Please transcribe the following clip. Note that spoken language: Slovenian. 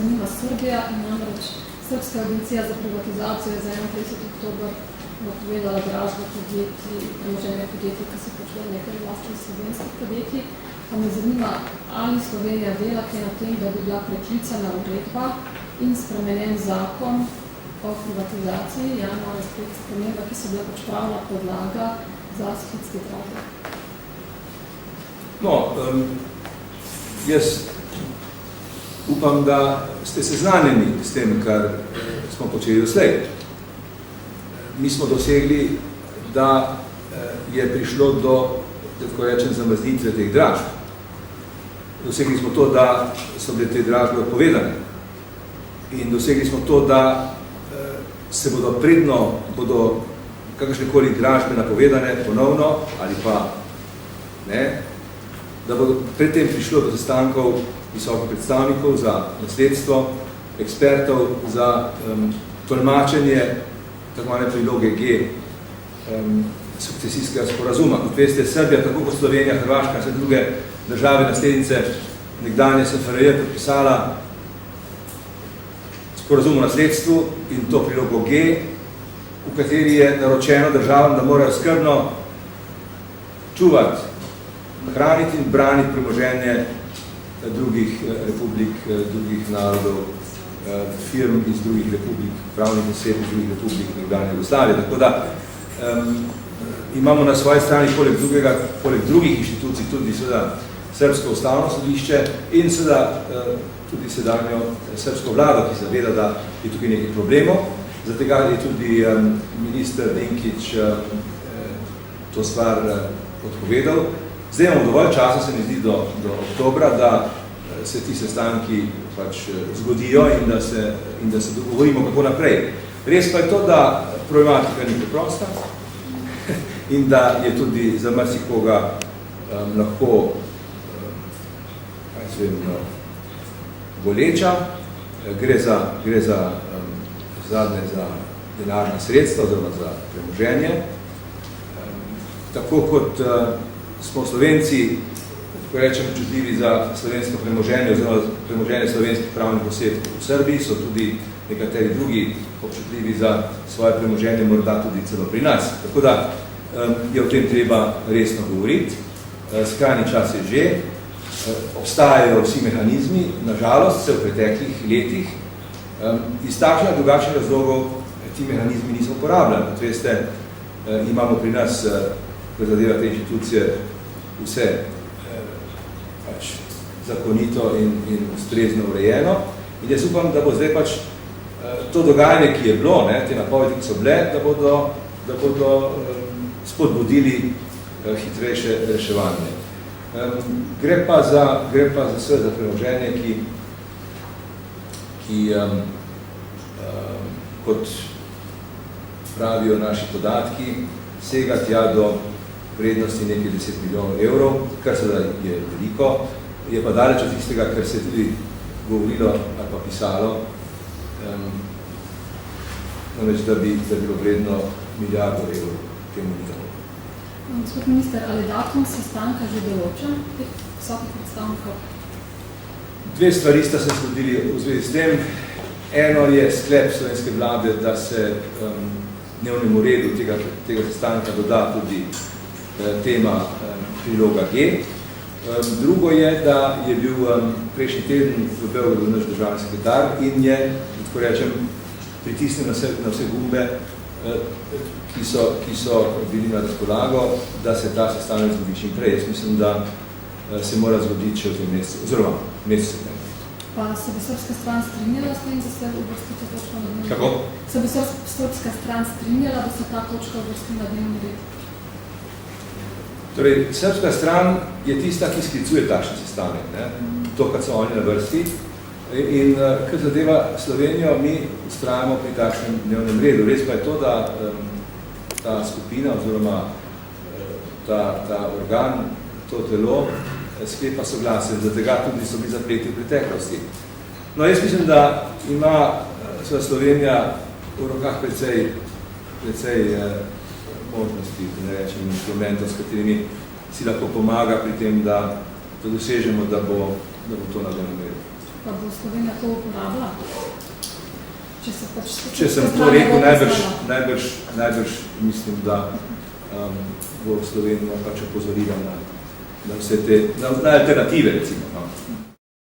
zanima Srbija in namreč Srbska agencija za privatizacijo je za 31. oktober napovedala dražbo podjetij, premoženja podjetij, ki se počnejo nekaj vlastnih slovenskih podjetij. Pa me zanima, ali Slovenija dela kaj na tem, da bi bila preklicana uredba in spremenjen zakon o privatizaciji, januarja spet sprememba, ki so bila pač pravna podlaga za sklicke dražbe. No, jaz upam, da ste seznanjeni s tem, kar smo počeli doslej. Mi smo dosegli, da je prišlo do, tako rečem, zamrznitve teh dražb. Dosegli smo to, da so bile te dražbe odpovedane. In dosegli smo to, da se bodo kakršnekoli dražbe napovedane ponovno ali pa ne, da bo predtem prišlo do sestankov visokih predstavnikov za nasledstvo, ekspertov za tolmačenje tako imenovane priloge G sukcesijskega sporazuma. Kot veste, Srbija, tako kot Slovenija, Hrvaška in vse druge države naslednice nekdanje SFRJ podpisala sporazum o nasledstvu in to prilogo G, v kateri je naročeno državam, da morajo skrbno čuvati, hraniti in braniti premoženje drugih republik, drugih narodov, firm iz drugih republik, pravnih oseb iz drugih republik nekdanje Jugoslavije. Tako da imamo na svoji strani poleg drugih inštitucij tudi seveda Srbsko ustavno sodišče in seveda tudi sedanjo srbsko vlado, ki zaveda, da je tukaj nekaj problemov. Zato je tudi minister Dinkić to stvar odpovedal. Zdaj imamo dovolj časa, se mi zdi, do oktobra, da se ti sestanki pač zgodijo in da se dogovorimo, kako naprej. Res pa je to, da problematika ni preprosta in da je tudi za marsikoga lahko boleča. Gre za zadnje za denarna sredstva oziroma za premoženje. Tako kot smo Slovenci, ko rečem, čutljivi za slovensko premoženje oziroma premoženje slovenskih pravnih oseb v Srbiji, so tudi nekateri drugi občutljivi za svoje premoženje, morda tudi celo pri nas. Tako da je o tem treba resno govoriti. Skrajni čas je že. Obstajajo vsi mehanizmi, nažalost se v preteklih letih iz takšnih in drugačnih razlogov ti mehanizmi niso uporabljeni. Kot veste, imamo pri nas, ko zadeva te inštitucije, vse pač zakonito in ustrezno urejeno. In jaz upam, da bo zdaj pač to dogajanje, ki je bilo, te napovedi, ki so bile, da bodo spodbudili hitrejše reševanje. Gre pa za vse za premoženje, ki kot pravijo naši podatki, sega tja do vrednosti nekaj 10 milijonov evrov, kar seveda je veliko, je pa daleč od tistega, kar se je tudi govorilo ali pa pisalo, namreč, da bi bilo vredno milijardo evrov temu ničemu. Gospod minister, ali datum sestanka že določen visokih predstavnikov? Dve stvari sta se zgodili v zvezi s tem. Eno je sklep slovenske vlade, da se dnevnemu redu tega sestanka doda tudi tema priloga G. Drugo je, da je bil prejšnji teden v Beogradu naš državni sekretar in je, tako rečem, pritisnil na vse gumbe, ki so bili na razpolago, da se ta sestanek zgodi čim prej. Jaz mislim, da se mora zgoditi še v tem mesecu, oziroma mesec septembra. Pa se bi srpska stran strinjala s tem, da se uvrstite točko na dnevni red? Kako? Se bi srpska stran strinjala, da se ta točka uvrsti na dnevni red? Torej, srpska stran je tista, ki sklicuje takšen sestanek, to, kar so oni na vrsti. In kar zadeva Slovenijo, mi ustrajamo pri takšnem dnevnem redu. Res pa je to, da ta skupina oziroma ta organ, to telo, sklepa soglasje, da tega tudi so bili zapleti v preteklosti. No, jaz mislim, da ima Slovenija v rokah precej možnosti, ne rečem, instrumentov, s katerimi si lahko pomaga pri tem, da dosežemo, da bo to na dnevnem redu. pa bo Slovenija to uporabila? Če sem to rekel, najbrž mislim, da bo Slovenija pač opozorila na vse te, na alternative, recimo.